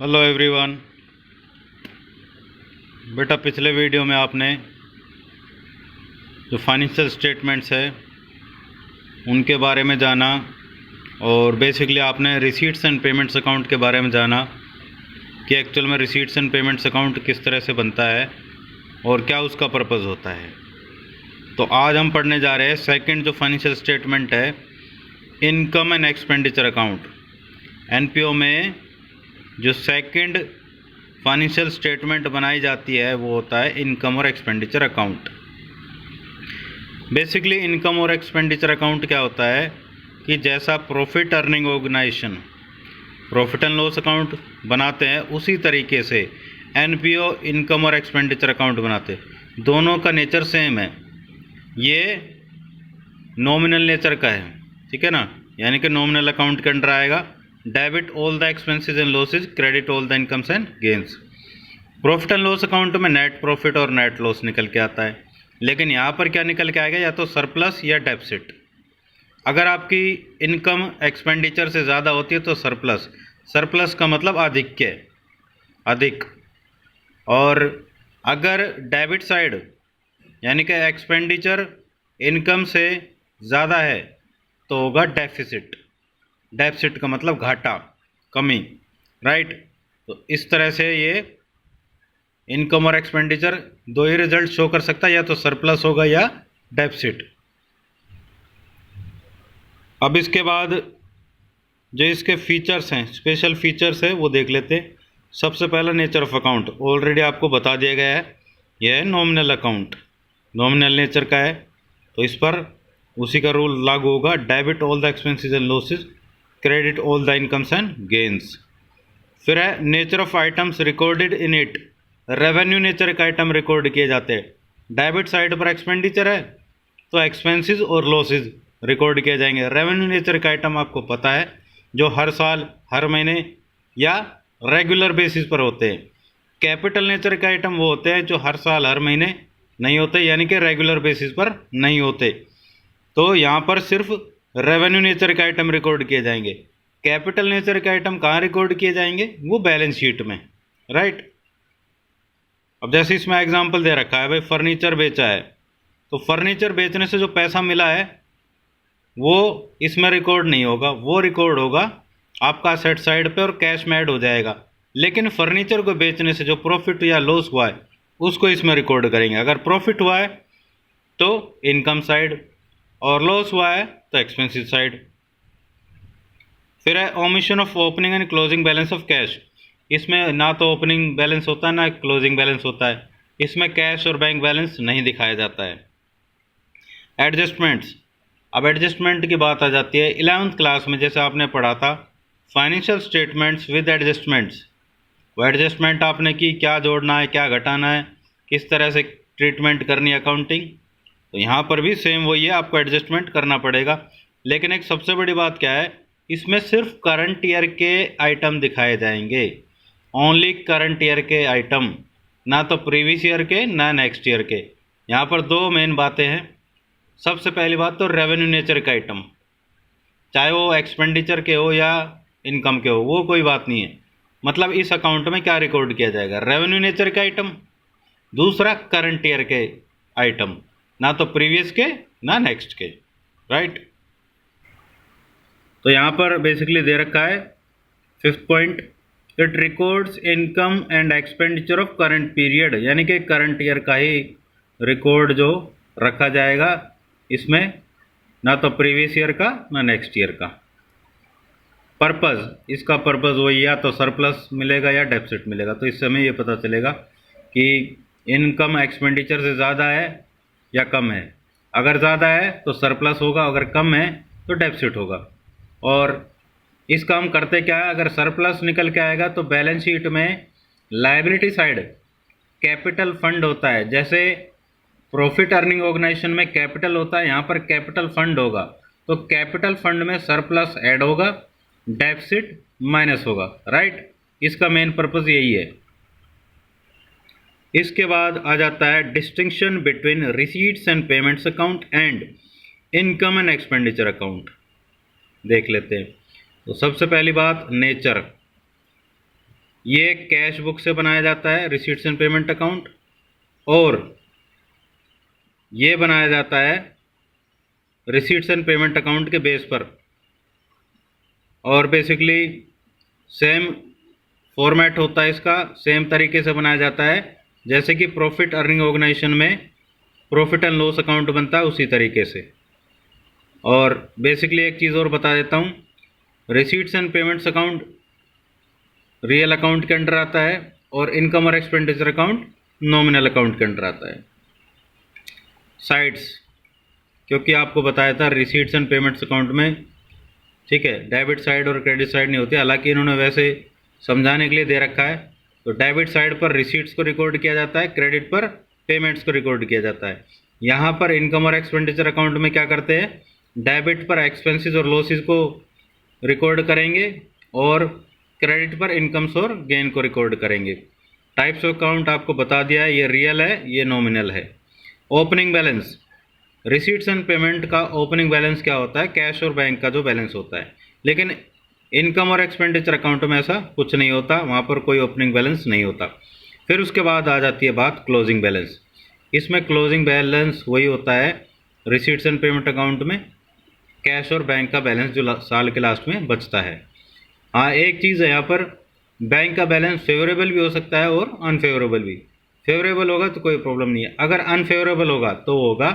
Hello everyone. बेटा, पिछले video में आपने जो फाइनेंशियल स्टेटमेंट्स है उनके बारे में जाना और बेसिकली आपने रिसीट्स एंड पेमेंट्स अकाउंट के बारे में जाना कि एक्चुअल में रिसीट्स एंड पेमेंट्स अकाउंट किस तरह से बनता है और क्या उसका पर्पज़ होता है। तो आज हम पढ़ने जा रहे हैं सेकंड जो फाइनेंशियल स्टेटमेंट है, income and expenditure account. NPO में जो सेकंड फाइनेंशियल स्टेटमेंट बनाई जाती है वो होता है इनकम और एक्सपेंडिचर अकाउंट। बेसिकली इनकम और एक्सपेंडिचर अकाउंट क्या होता है कि जैसा profit earning organisation profit and loss account बनाते हैं उसी तरीके से एनपीओ इनकम और एक्सपेंडिचर अकाउंट बनाते हैं। दोनों का नेचर सेम है। ये नॉमिनल नेचर का है, ठीक है ना, यानी कि नॉमिनल अकाउंट के अंडर आएगा। Debit all the expenses and losses, credit all the incomes and gains. Profit and loss account में नेट प्रॉफिट और नेट लॉस निकल के आता है, लेकिन यहाँ पर क्या निकल के आएगा, या तो सरप्लस या डेफिसिट। अगर आपकी इनकम एक्सपेंडिचर से ज़्यादा होती है तो सरप्लस। सरप्लस का मतलब अधिक। और अगर डेबिट साइड यानी कि एक्सपेंडिचर इनकम से ज़्यादा है तो होगा डेफिसिट। डेफिसिट का मतलब घाटा, कमी, राइट। तो इस तरह से ये इनकम और एक्सपेंडिचर दो ही रिजल्ट शो कर सकता है, या तो सरप्लस होगा या डेफिसिट। अब इसके बाद जो इसके फीचर्स हैं, स्पेशल फीचर्स है, वो देख लेते हैं। सबसे पहला नेचर ऑफ अकाउंट ऑलरेडी आपको बता दिया गया है, यह है नॉमिनल अकाउंट, नॉमिनल नेचर का है, तो इस पर उसी का रूल लागू होगा। Debit all the expenses and losses, credit all the incomes and gains. फिर है nature of items recorded in it. Revenue nature के आइटम रिकॉर्ड किए जाते हैं। डेबिट साइड पर एक्सपेंडिचर है तो एक्सपेंसेस और लॉसेज रिकॉर्ड किए जाएंगे। रेवेन्यू नेचर का आइटम आपको पता है, जो हर साल, हर महीने या रेगुलर बेसिस पर होते हैं। कैपिटल नेचर के आइटम वो होते हैं जो हर साल, हर महीने नहीं होते, यानी कि रेगुलर बेसिस पर नहीं होते। तो यहाँ पर सिर्फ रेवेन्यू नेचर के आइटम रिकॉर्ड किए जाएंगे। कैपिटल नेचर के आइटम कहाँ रिकॉर्ड किए जाएंगे, वो बैलेंस शीट में, राइट। अब जैसे इसमें एग्जांपल दे रखा है, भाई फर्नीचर बेचा है, तो फर्नीचर बेचने से जो पैसा मिला है वो इसमें रिकॉर्ड नहीं होगा, वो रिकॉर्ड होगा आपका असेट साइड पे और कैश में ऐड हो जाएगा। लेकिन फर्नीचर को बेचने से जो प्रॉफिट या लॉस हुआ है उसको इसमें रिकॉर्ड करेंगे। अगर प्रॉफिट हुआ है तो इनकम साइड और लॉस हुआ है तो एक्सपेंसिव साइड। फिर है omission of opening and closing balance of cash. इसमें ना तो ओपनिंग बैलेंस होता है ना क्लोजिंग बैलेंस होता है, इसमें कैश और बैंक बैलेंस नहीं दिखाया जाता है। एडजस्टमेंट्स, अब एडजस्टमेंट की बात आ जाती है। 11th क्लास में जैसे आपने पढ़ा था फाइनेंशियल स्टेटमेंट्स विद एडजस्टमेंट्स, वो एडजस्टमेंट आपने की, क्या जोड़ना है, क्या घटाना है, किस तरह से ट्रीटमेंट करनी है अकाउंटिंग। तो यहाँ पर भी सेम वही है, आपको एडजस्टमेंट करना पड़ेगा। लेकिन एक सबसे बड़ी बात क्या है, इसमें सिर्फ करंट ईयर के आइटम दिखाए जाएंगे, ओनली करंट ईयर के आइटम, ना तो प्रीवियस ईयर के ना नेक्स्ट ईयर के। यहाँ पर दो मेन बातें हैं। सबसे पहली बात तो रेवेन्यू नेचर का आइटम, चाहे वो एक्सपेंडिचर के हो या इनकम के हो, वो कोई बात नहीं है। मतलब इस अकाउंट में क्या रिकॉर्ड किया जाएगा, रेवेन्यू नेचर का आइटम। दूसरा करंट ईयर के आइटम, ना तो प्रीवियस के ना नेक्स्ट के, राइट। तो यहाँ पर बेसिकली दे रखा है 5th point, it records income and expenditure of current period, यानी कि करंट ईयर का ही रिकॉर्ड जो रखा जाएगा इसमें, ना तो प्रीवियस ईयर का ना नेक्स्ट ईयर का। पर्पज़, इसका पर्पज़ वही, या तो सरप्लस मिलेगा या डेफिसिट मिलेगा। तो इससे हमें ये पता चलेगा कि इनकम एक्सपेंडिचर से ज़्यादा है या कम है। अगर ज़्यादा है तो सरप्लस होगा, अगर कम है तो डेफिसिट होगा। और इसका हम करते क्या है, अगर सरप्लस निकल के आएगा तो बैलेंस शीट में लायबिलिटी साइड कैपिटल फंड होता है। जैसे प्रॉफिट अर्निंग ऑर्गेनाइजेशन में कैपिटल होता है, यहाँ पर कैपिटल फंड होगा, तो कैपिटल फंड में सरप्लस ऐड होगा, डेफिसिट माइनस होगा, राइट। इसका मेन पर्पज़ यही है। इसके बाद आ जाता है distinction between receipts and payments account and income and expenditure account, देख लेते हैं। तो सबसे पहली बात नेचर, ये कैश बुक से बनाया जाता है रिसीट्स एंड पेमेंट अकाउंट, और ये बनाया जाता है रिसीट्स एंड पेमेंट अकाउंट के बेस पर। और बेसिकली सेम फॉर्मेट होता है इसका, सेम तरीके से बनाया जाता है जैसे कि प्रॉफिट अर्निंग ऑर्गेनाइजेशन में प्रॉफिट एंड लॉस अकाउंट बनता है उसी तरीके से। और बेसिकली एक चीज़ और बता देता हूँ, receipts and payments account real account के अंडर आता है और इनकम और एक्सपेंडिचर अकाउंट नॉमिनल अकाउंट के अंडर आता है। साइड्स, क्योंकि आपको बताया था रिसीट्स एंड पेमेंट्स अकाउंट में, ठीक है, डेबिट साइड और क्रेडिट साइड नहीं होती, हालांकि इन्होंने वैसे समझाने के लिए दे रखा है। तो डेबिट साइड पर रिसीट्स को रिकॉर्ड किया जाता है, क्रेडिट पर पेमेंट्स को रिकॉर्ड किया जाता है। यहाँ पर इनकम और एक्सपेंडिचर अकाउंट में क्या करते हैं, डेबिट पर एक्सपेंसेस और लॉसेस को रिकॉर्ड करेंगे और क्रेडिट पर इनकम्स और गेन को रिकॉर्ड करेंगे। टाइप्स ऑफ अकाउंट आपको बता दिया है, ये रियल है, ये नॉमिनल है। Opening balance, receipts and payment का ओपनिंग बैलेंस क्या होता है, कैश और बैंक का जो बैलेंस होता है। लेकिन इनकम और एक्सपेंडिचर अकाउंट में ऐसा कुछ नहीं होता, वहाँ पर कोई ओपनिंग बैलेंस नहीं होता। फिर उसके बाद आ जाती है बात क्लोजिंग बैलेंस। इसमें क्लोजिंग बैलेंस वही होता है रिसीट्स एंड पेमेंट अकाउंट में, कैश और बैंक का बैलेंस जो साल के लास्ट में बचता है। हाँ, एक चीज़ है यहाँ पर, बैंक का बैलेंस फेवरेबल भी हो सकता है और अनफेवरेबल भी। फेवरेबल होगा तो कोई प्रॉब्लम नहीं है, अगर अनफेवरेबल होगा तो होगा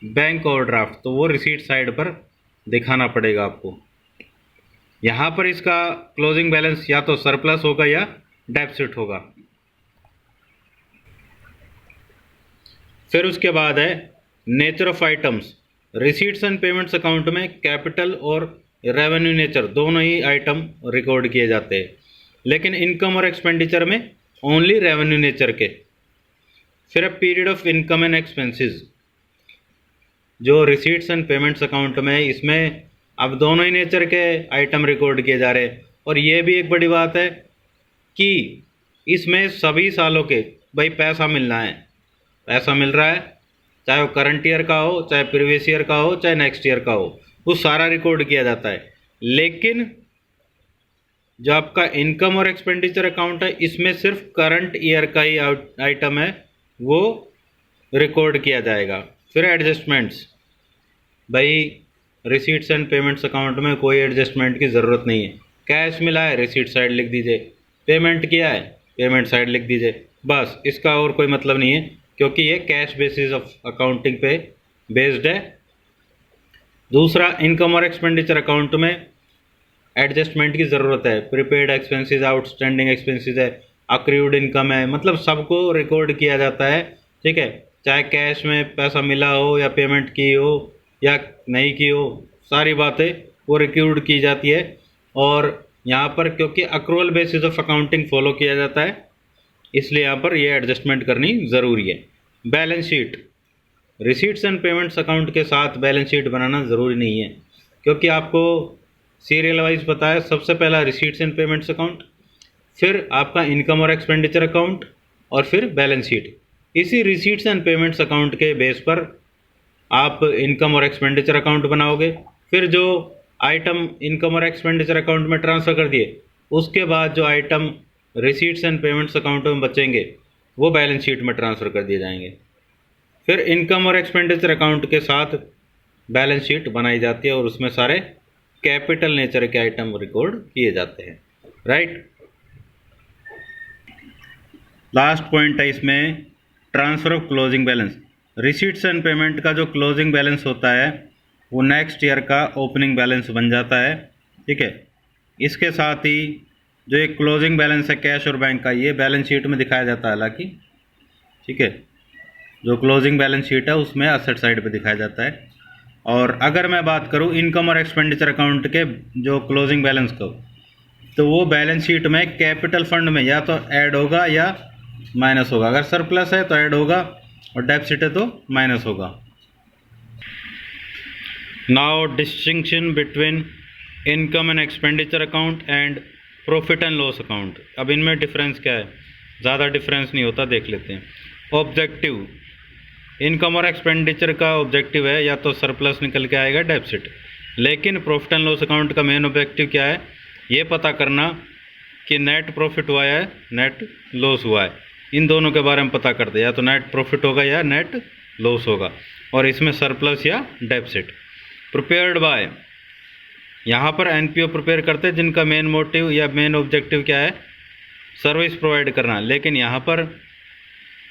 बैंक ओवरड्राफ्ट, तो वो रिसीट साइड पर दिखाना पड़ेगा आपको। यहाँ पर इसका क्लोजिंग बैलेंस या तो सरप्लस होगा या डेफिसिट होगा। फिर उसके बाद है nature of items. Receipts and payments account में कैपिटल और रेवेन्यू नेचर दोनों ही आइटम रिकॉर्ड किए जाते हैं, लेकिन इनकम और एक्सपेंडिचर में ओनली रेवेन्यू नेचर के। फिर period of income and expenses, जो रिसीट्स एंड पेमेंट्स अकाउंट में, इसमें अब दोनों ही नेचर के आइटम रिकॉर्ड किए जा रहे हैं। और ये भी एक बड़ी बात है कि इसमें सभी सालों के भाई पैसा मिलना है, पैसा मिल रहा है, चाहे वो करंट ईयर का हो, चाहे प्रीवियस ईयर का हो, चाहे नेक्स्ट ईयर का हो, वो सारा रिकॉर्ड किया जाता है। लेकिन जो आपका इनकम और एक्सपेंडिचर अकाउंट है, इसमें सिर्फ करंट ईयर का ही आइटम है, वो रिकॉर्ड किया जाएगा। फिर एडजस्टमेंट्स, भाई रिसीट्स एंड पेमेंट्स अकाउंट में कोई एडजस्टमेंट की ज़रूरत नहीं है। कैश मिला है, रिसीट साइड लिख दीजिए, पेमेंट किया है, पेमेंट साइड लिख दीजिए, बस। इसका और कोई मतलब नहीं है, क्योंकि ये कैश बेसिस ऑफ अकाउंटिंग पे बेस्ड है। दूसरा, इनकम और एक्सपेंडिचर अकाउंट में एडजस्टमेंट की ज़रूरत है। प्रीपेड एक्सपेंसेस, आउटस्टैंडिंग एक्सपेंसेस है, अक्रूड इनकम है, मतलब सबको रिकॉर्ड किया जाता है, ठीक है, चाहे कैश में पैसा मिला हो या पेमेंट की हो या नहीं की हो, सारी बातें वो रिकॉर्ड की जाती है। और यहाँ पर क्योंकि accrual basis of accounting follow किया जाता है, इसलिए यहाँ पर ये एडजस्टमेंट करनी ज़रूरी है। Balance sheet, receipts and payments account के साथ बैलेंस शीट बनाना ज़रूरी नहीं है, क्योंकि आपको सीरियल वाइज पता है, सबसे पहला रिसीट्स एंड पेमेंट्स अकाउंट, फिर आपका इनकम और एक्सपेंडिचर अकाउंट, और फिर बैलेंस शीट। इसी रिसीट्स एंड पेमेंट्स अकाउंट के बेस पर आप इनकम और एक्सपेंडिचर अकाउंट बनाओगे। फिर जो आइटम इनकम और एक्सपेंडिचर अकाउंट में ट्रांसफ़र कर दिए, उसके बाद जो item receipts and payments account में बचेंगे, वो बैलेंस शीट में ट्रांसफ़र कर दिए जाएंगे। फिर इनकम और एक्सपेंडिचर अकाउंट के साथ बैलेंस शीट बनाई जाती है और उसमें सारे कैपिटल नेचर के आइटम रिकॉर्ड किए जाते हैं, राइट। लास्ट पॉइंट है इसमें transfer of closing balance. Receipts and payment का जो क्लोजिंग बैलेंस होता है, वो नेक्स्ट ईयर का ओपनिंग बैलेंस बन जाता है, ठीक है। इसके साथ ही जो एक क्लोजिंग बैलेंस है कैश और बैंक का, ये बैलेंस शीट में दिखाया जाता है हालांकि, ठीक है। जो क्लोजिंग बैलेंस शीट है उसमें असेट साइड पे दिखाया जाता है। और अगर मैं बात करूँ इनकम और एक्सपेंडिचर अकाउंट के जो क्लोजिंग बैलेंस को, तो वो बैलेंस शीट में कैपिटल फंड में या तो ऐड होगा या माइनस होगा। अगर सरप्लस है तो ऐड होगा और डेफिसिट है तो माइनस होगा। Now distinction between income and expenditure account and profit and loss account. अब इनमें डिफरेंस क्या है, ज़्यादा डिफरेंस नहीं होता, देख लेते हैं। ऑब्जेक्टिव, इनकम और एक्सपेंडिचर का ऑब्जेक्टिव है या तो सरप्लस निकल के आएगा, डेफिसिट। लेकिन प्रॉफिट एंड लॉस अकाउंट का मेन ऑब्जेक्टिव क्या है, ये पता करना कि नेट प्रॉफिट हुआ है नेट लॉस हुआ है, इन दोनों के बारे में पता करते हैं, या तो नेट प्रॉफिट होगा या नेट लॉस होगा, और इसमें सरप्लस या डेफिसिट। प्रिपेयर्ड बाय, यहाँ पर एनपीओ प्रिपेयर करते हैं जिनका मेन मोटिव या मेन ऑब्जेक्टिव क्या है, सर्विस प्रोवाइड करना, लेकिन यहाँ पर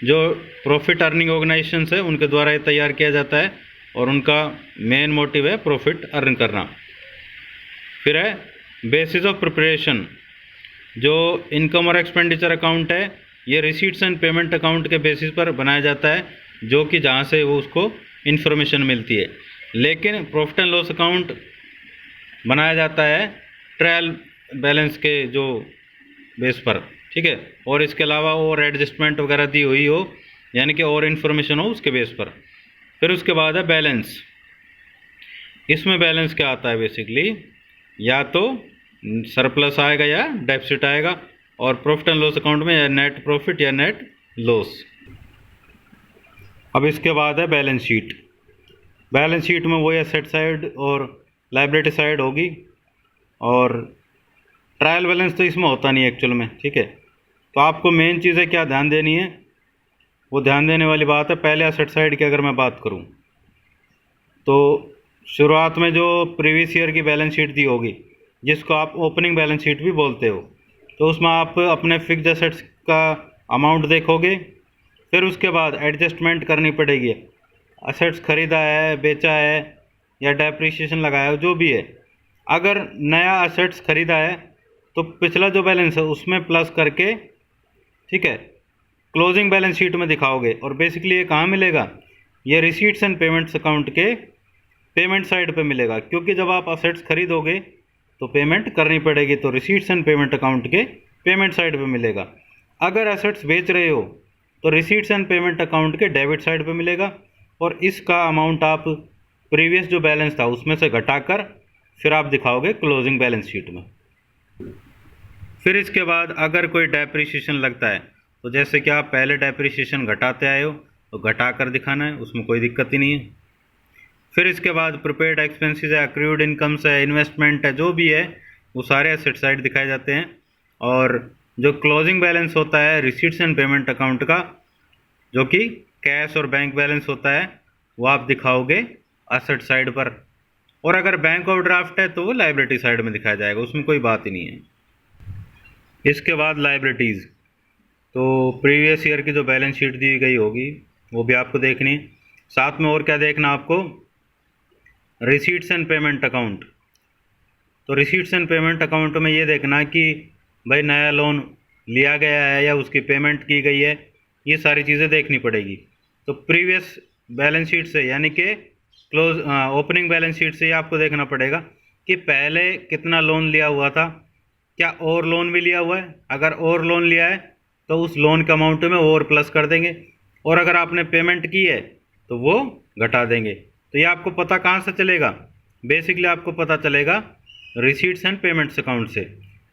जो प्रॉफिट अर्निंग ऑर्गेनाइजेशंस है उनके द्वारा ये तैयार किया जाता है और उनका मेन मोटिव है प्रॉफिट अर्न करना। फिर है बेसिस ऑफ प्रिपरेशन, जो इनकम और एक्सपेंडिचर अकाउंट है ये रिसीट्स एंड पेमेंट अकाउंट के बेसिस पर बनाया जाता है, जो कि जहाँ से वो उसको इन्फॉर्मेशन मिलती है। लेकिन प्रॉफिट एंड लॉस अकाउंट बनाया जाता है ट्रायल बैलेंस के जो बेस पर, ठीक है, और इसके अलावा और एडजस्टमेंट वगैरह दी हुई हो, यानी कि और इन्फॉर्मेशन हो उसके बेस पर। फिर उसके बाद है बैलेंस। इसमें बैलेंस क्या आता है बेसिकली, या तो सरप्लस आएगा या डेफिसिट आएगा, और प्रॉफिट एंड लॉस अकाउंट में या नेट प्रॉफिट या नेट लॉस। अब इसके बाद है बैलेंस शीट। बैलेंस शीट में वो एसेट साइड और लायबिलिटी साइड होगी, और ट्रायल बैलेंस तो इसमें होता नहीं है एक्चुअल में, ठीक है। तो आपको मेन चीज़ें क्या ध्यान देनी है, वो ध्यान देने वाली बात है। पहले एसेट साइड की अगर मैं बात करूं तो शुरुआत में जो प्रीवियस ईयर की बैलेंस शीट दी होगी, जिसको आप ओपनिंग बैलेंस शीट भी बोलते हो, तो उसमें आप अपने फिक्स्ड एसेट्स का अमाउंट देखोगे। फिर उसके बाद एडजस्टमेंट करनी पड़ेगी, एसेट्स खरीदा है, बेचा है या डेप्रिसिएशन लगाया है, जो भी है। अगर नया एसेट्स खरीदा है तो पिछला जो बैलेंस है उसमें प्लस करके, ठीक है, क्लोजिंग बैलेंस शीट में दिखाओगे। और बेसिकली ये कहाँ मिलेगा, ये रिसीट्स एंड पेमेंट्स अकाउंट के पेमेंट साइड पे मिलेगा, क्योंकि जब आप असेट्स खरीदोगे तो पेमेंट करनी पड़ेगी, तो रिसीट्स एंड पेमेंट अकाउंट के पेमेंट साइड पे मिलेगा। अगर असेट्स बेच रहे हो तो रिसीट्स एंड पेमेंट अकाउंट के डेबिट साइड पे मिलेगा, और इसका अमाउंट आप प्रीवियस जो बैलेंस था उसमें से घटाकर फिर आप दिखाओगे क्लोजिंग बैलेंस शीट में। फिर इसके बाद अगर कोई डेप्रिसिएशन लगता है, तो जैसे कि आप पहले डेप्रिसिएशन घटाते आए हो तो घटा कर दिखाना है, उसमें कोई दिक्कत ही नहीं है। फिर इसके बाद प्रीपेड एक्सपेंसेस है, अक्रूड इनकम्स है, इन्वेस्टमेंट है, जो भी है वो सारे एसेट साइड दिखाए जाते हैं। और जो क्लोजिंग बैलेंस होता है रिसीट्स एंड पेमेंट अकाउंट का, जो कि कैश और बैंक बैलेंस होता है, वो आप दिखाओगे एसेट साइड पर। और अगर बैंक ओवरड्राफ्ट है तो वो लायबिलिटी साइड में दिखाया जाएगा, उसमें कोई बात ही नहीं है। इसके बाद लायबिलिटीज़, तो प्रीवियस ईयर की जो बैलेंस शीट दी गई होगी वो भी आपको देखनी। साथ में और क्या देखना आपको, रिसीट्स एंड पेमेंट अकाउंट। तो रिसीट्स एंड पेमेंट अकाउंट में ये देखना कि भाई नया लोन लिया गया है या उसकी पेमेंट की गई है, ये सारी चीज़ें देखनी पड़ेगी। तो प्रीवियस बैलेंस शीट से, यानी कि ओपनिंग बैलेंस शीट से ये आपको देखना पड़ेगा कि पहले कितना लोन लिया हुआ था, क्या और लोन भी लिया हुआ है। अगर और लोन लिया है तो उस लोन के अमाउंट में और प्लस कर देंगे, और अगर आपने पेमेंट की है तो वो घटा देंगे। तो ये आपको पता कहाँ से चलेगा, बेसिकली आपको पता चलेगा रिसीट्स एंड पेमेंट्स अकाउंट से।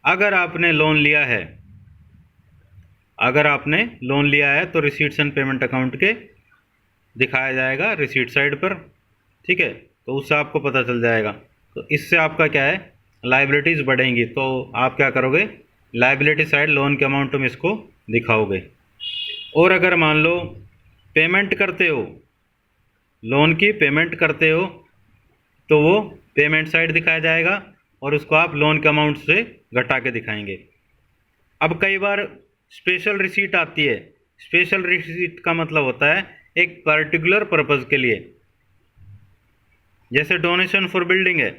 अगर आपने लोन लिया है तो रिसीट्स एंड पेमेंट अकाउंट के दिखाया जाएगा रिसीट साइड पर, ठीक है, तो उससे आपको पता चल जाएगा। तो इससे आपका क्या है, लायबिलिटीज़ बढ़ेंगी, तो आप क्या करोगे, लायबिलिटी साइड लोन के अमाउंट में इसको दिखाओगे। और अगर मान लो पेमेंट करते हो, लोन की पेमेंट करते हो, तो वो पेमेंट साइड दिखाया जाएगा और उसको आप लोन के अमाउंट से घटा के दिखाएंगे। अब कई बार स्पेशल रिसीट आती है। स्पेशल रिसीट का मतलब होता है एक पर्टिकुलर पर्पज़ के लिए, जैसे डोनेशन फॉर बिल्डिंग है,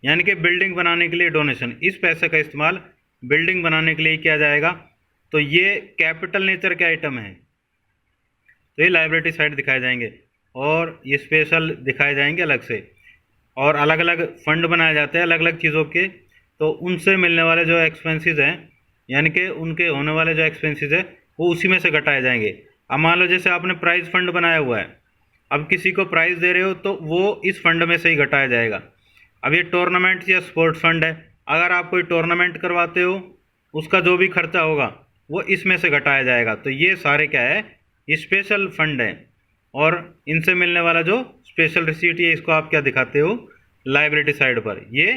यानी कि बिल्डिंग बनाने के लिए डोनेशन, इस पैसे का इस्तेमाल बिल्डिंग बनाने के लिए किया जाएगा, तो ये कैपिटल नेचर के आइटम है, तो ये लायबिलिटी साइड दिखाए जाएंगे और ये स्पेशल दिखाए जाएंगे अलग से। और अलग अलग फंड बनाए जाते हैं अलग अलग चीज़ों के, तो उनसे मिलने वाले जो एक्सपेंसेस हैं, यानी कि उनके होने वाले जो एक्सपेंसेस है वो उसी में से घटाए जाएंगे। अब मान लो जैसे आपने प्राइज़ फंड बनाया हुआ है, अब किसी को प्राइज़ दे रहे हो तो वो इस फंड में से ही घटाया जाएगा। अब ये टूर्नामेंट या स्पोर्ट्स फंड है, अगर आप कोई टूर्नामेंट करवाते हो उसका जो भी खर्चा होगा वो इसमें से घटाया जाएगा। तो ये सारे क्या है, ये स्पेशल फंड है, और इनसे मिलने वाला जो स्पेशल रिसीट है इसको आप क्या दिखाते हो, लायबिलिटी साइड पर। ये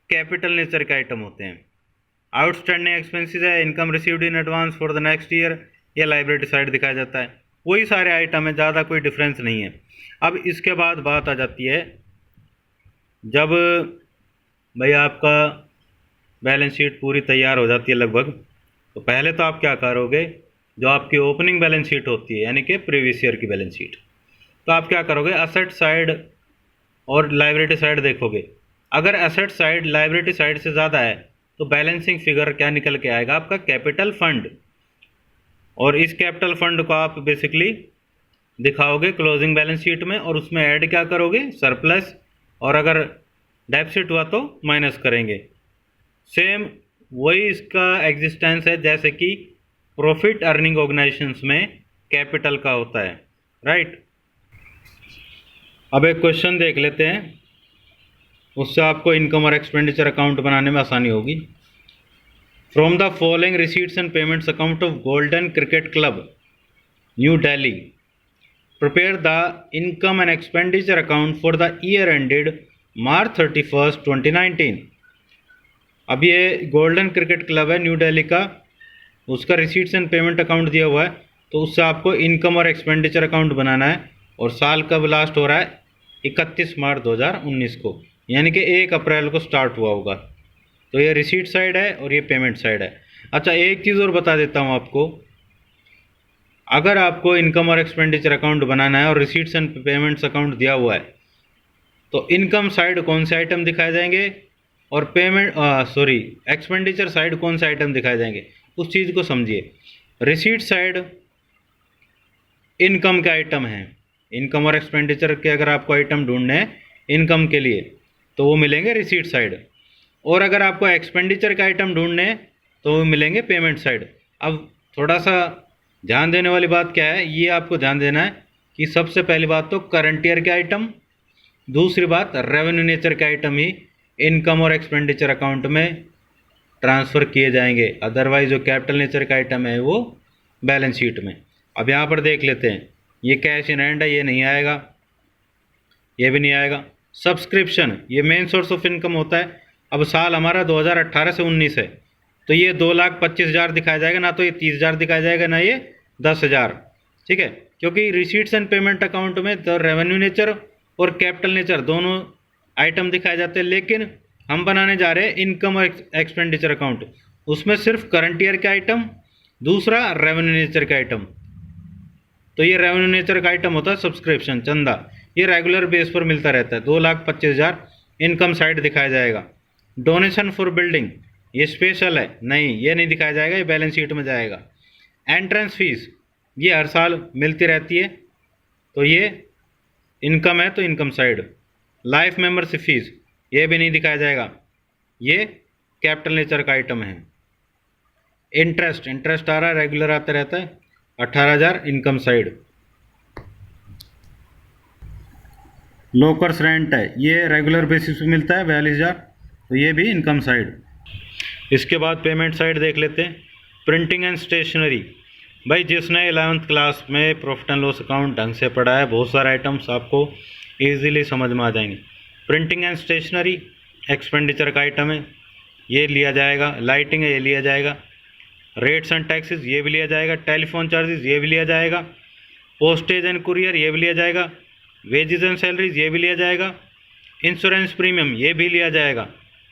कैपिटल नेचर के आइटम होते हैं। आउटस्टैंडिंग एक्सपेंसेस है, income received in advance for the next year, ये लाइबिलिटी साइड दिखाया जाता है। वही सारे आइटम है, ज़्यादा कोई डिफरेंस नहीं है। अब इसके बाद बात आ जाती है, जब भाई आपका बैलेंस शीट पूरी तैयार हो जाती है लगभग, तो पहले तो आप क्या करोगे, जो आपकी ओपनिंग बैलेंस शीट होती है यानी कि प्रीवियस ईयर की बैलेंस शीट, तो आप क्या करोगे, असेट साइड और लाइबिलिटी साइड देखोगे। अगर एसेट साइड लाइबिलिटी साइड से ज़्यादा है तो बैलेंसिंग फिगर क्या निकल के आएगा, आपका कैपिटल फंड। और इस कैपिटल फंड को आप बेसिकली दिखाओगे क्लोजिंग बैलेंस शीट में, और उसमें ऐड क्या करोगे, सरप्लस, और अगर डेफिसिट हुआ तो माइनस करेंगे। सेम वही इसका एग्जिस्टेंस है जैसे कि प्रॉफिट अर्निंग ऑर्गेनाइजेशंस में कैपिटल का होता है, राइट। अब एक क्वेश्चन देख लेते हैं, उससे आपको इनकम और एक्सपेंडिचर अकाउंट बनाने में आसानी होगी। From the following receipts and payments account of Golden Cricket Club New Delhi, prepare the income and expenditure account for the year ended March 31, 2019। अब ये गोल्डन क्रिकेट क्लब है न्यू दिल्ली का, उसका रिसीट्स एंड पेमेंट अकाउंट दिया हुआ है, तो उससे आपको इनकम और एक्सपेंडिचर अकाउंट बनाना है। और साल कब लास्ट हो रहा है, 31 मार्च 2019 को, यानी कि 1 अप्रैल को स्टार्ट हुआ होगा। तो ये रिसीट साइड है और ये पेमेंट साइड है। अच्छा, एक चीज़ और बता देता हूँ आपको, अगर आपको इनकम और एक्सपेंडिचर अकाउंट बनाना है और रिसीट्स एंड पेमेंट्स अकाउंट दिया हुआ है, तो इनकम साइड कौन से आइटम दिखाए जाएंगे और एक्सपेंडिचर साइड कौन से आइटम दिखाए जाएंगे, उस चीज़ को समझिए। रिसीट साइड इनकम के आइटम हैं, इनकम और एक्सपेंडिचर के अगर आपको आइटम ढूंढने हैं इनकम के लिए तो वो मिलेंगे रिसीट साइड, और अगर आपको एक्सपेंडिचर के आइटम ढूंढने हैं तो वो मिलेंगे पेमेंट साइड। अब थोड़ा सा ध्यान देने वाली बात क्या है, ये आपको ध्यान देना है कि सबसे पहली बात तो करंट ईयर के आइटम, दूसरी बात रेवेन्यू नेचर के आइटम ही इनकम और एक्सपेंडिचर अकाउंट में ट्रांसफ़र किए जाएंगे, अदरवाइज जो कैपिटल नेचर का आइटम है वो बैलेंस शीट में। अब यहाँ पर देख लेते हैं, ये कैश इन हैंड है, ये नहीं आएगा, ये भी नहीं आएगा। सब्सक्रिप्शन ये मेन सोर्स ऑफ इनकम होता है। अब साल हमारा 2018 से 19 है, तो ये 2,25,000 दिखाया जाएगा, ना तो ये 30,000 दिखाया जाएगा, ना ये 10,000, ठीक है, क्योंकि रिसीट्स एंड पेमेंट अकाउंट में तो रेवेन्यू नेचर और कैपिटल नेचर दोनों आइटम दिखाए जाते हैं, लेकिन हम बनाने जा रहे हैं इनकम और एक्सपेंडिचर अकाउंट, उसमें सिर्फ करंट ईयर का आइटम, दूसरा रेवेन्यू नेचर का आइटम। तो ये रेवेन्यू नेचर का आइटम होता है सब्सक्रिप्शन, चंदा, ये रेगुलर बेस पर मिलता रहता है, 2,25,000 इनकम साइड दिखाया जाएगा। डोनेशन फॉर बिल्डिंग ये स्पेशल है, नहीं ये नहीं दिखाया जाएगा, ये बैलेंस शीट में जाएगा। एंट्रेंस फीस ये हर साल मिलती रहती है, तो ये इनकम है तो income side. Life membership fees ये भी नहीं दिखाया जाएगा, ये कैपिटल नेचर का आइटम है। इंटरेस्ट आ रहा है, रेगुलर आता रहता है, 18,000 इनकम साइड। लोकर्स रेंट है, ये रेगुलर बेसिस पे मिलता है, 42,000, तो ये भी इनकम साइड। इसके बाद पेमेंट साइड देख लेते हैं। प्रिंटिंग एंड स्टेशनरी, भाई जिसने 11th क्लास में प्रॉफिट एंड लॉस अकाउंट ढंग से पढ़ा है, बहुत सारे आइटम्स आपको ईजिली समझ में आ जाएंगे। प्रिंटिंग एंड स्टेशनरी एक्सपेंडिचर का आइटम है, ये लिया जाएगा। लाइटिंग है, ये लिया जाएगा। रेट्स एंड टैक्सेस ये भी लिया जाएगा। टेलीफोन चार्जेस ये भी लिया जाएगा। पोस्टेज एंड कुरियर ये भी लिया जाएगा। वेजेस एंड सैलरीज ये भी लिया जाएगा। इंश्योरेंस प्रीमियम ये भी लिया जाएगा।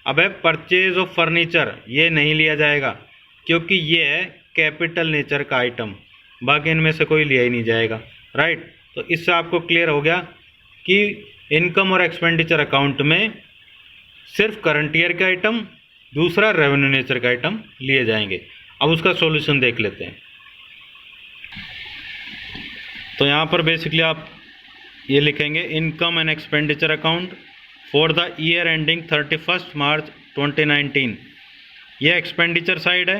अब है परचेज ऑफ फर्नीचर, ये नहीं लिया जाएगा क्योंकि ये है कैपिटल नेचर का आइटम, बाकी इनमें से कोई लिया ही नहीं जाएगा, राइट। तो इससे आपको क्लियर हो गया कि इनकम और एक्सपेंडिचर अकाउंट में सिर्फ करंट ईयर का आइटम, दूसरा रेवेन्यू नेचर का आइटम लिए जाएंगे। अब उसका सॉल्यूशन देख लेते हैं। तो यहाँ पर बेसिकली आप ये लिखेंगे income and expenditure account for the year ending 31 मार्च 2019। ये एक्सपेंडिचर साइड है,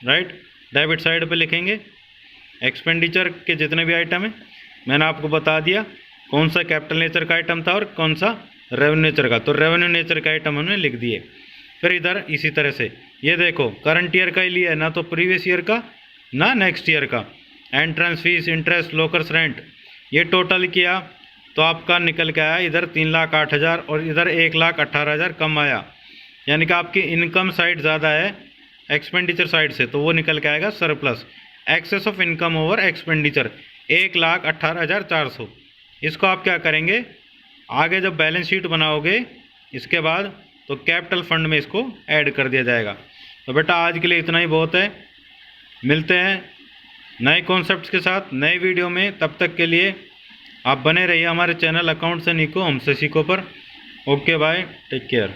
राइट। डेबिट साइड पे लिखेंगे एक्सपेंडिचर के जितने भी आइटम हैं, मैंने आपको बता दिया कौन सा कैपिटल नेचर का आइटम था और कौन सा रेवेन्यू नेचर का, तो रेवेन्यू नेचर का आइटम हमने लिख दिए। फिर इधर इसी तरह से ये देखो करंट ईयर का ही लिया है, ना तो प्रीवियस ईयर का ना नेक्स्ट ईयर का। एंट्रेंस फीस, इंटरेस्ट, लोकर्स रेंट ये टोटल किया तो आपका निकल के आया इधर 3,08,000 और इधर 1,18,000 कम आया, यानी कि आपकी इनकम साइड ज़्यादा है एक्सपेंडिचर साइड से, तो वो निकल के आएगा surplus, excess of income over expenditure 1,18,400। इसको आप क्या करेंगे, आगे जब बैलेंस शीट बनाओगे इसके बाद, तो कैपिटल फंड में इसको ऐड कर दिया जाएगा। तो बेटा आज के लिए इतना ही बहुत है, मिलते हैं नए कॉन्सेप्ट्स के साथ नए वीडियो में। तब तक के लिए आप बने रहिए हमारे चैनल अकाउंट्स एंड इको हमसे सीखो पर। Okay bye, take care.